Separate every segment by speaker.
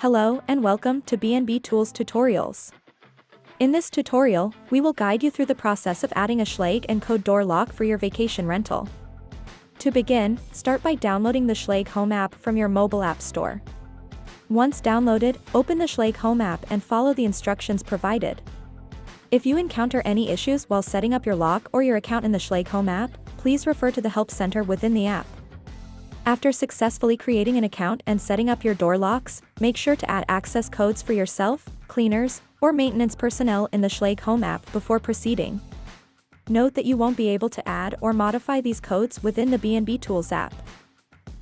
Speaker 1: Hello and welcome to BnB Tools tutorials. In this tutorial, we will guide you through the process of adding a Schlage Encode door lock for your vacation rental. To begin, start by downloading the Schlage Home app from your mobile app store. Once downloaded, open the Schlage Home app and follow the instructions provided. If you encounter any issues while setting up your lock or your account in the Schlage Home app, please refer to the Help Center within the app. After successfully creating an account and setting up your door locks, make sure to add access codes for yourself, cleaners, or maintenance personnel in the Schlage Home app before proceeding. Note that you won't be able to add or modify these codes within the BnB Tools app.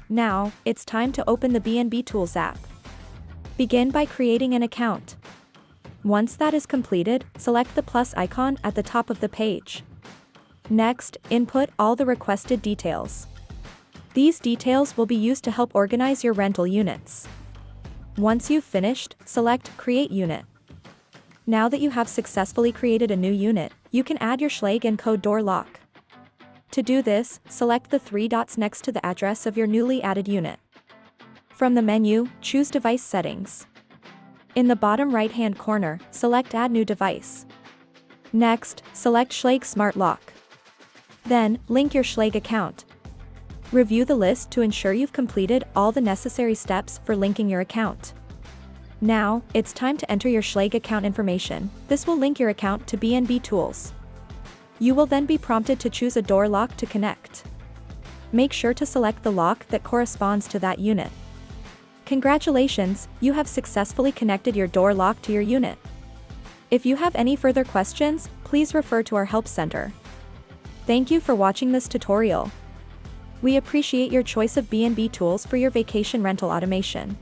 Speaker 1: Now, it's time to open the BnB Tools app. Begin by creating an account. Once that is completed, select the plus icon at the top of the page. Next, input all the requested details. These details will be used to help organize your rental units. Once you've finished, select Create Unit. Now that you have successfully created a new unit, you can add your Schlage Encode door lock. To do this, select the three dots next to the address of your newly added unit. From the menu, choose Device Settings. In the bottom right-hand corner, select Add New Device. Next, select Schlage Smart Lock. Then, link your Schlage account. Review the list to ensure you've completed all the necessary steps for linking your account. Now, it's time to enter your Schlage account information. This will link your account to BnB Tools. You will then be prompted to choose a door lock to connect. Make sure to select the lock that corresponds to that unit. Congratulations, you have successfully connected your door lock to your unit. If you have any further questions, please refer to our Help Center. Thank you for watching this tutorial. We appreciate your choice of BnB Tools for your vacation rental automation.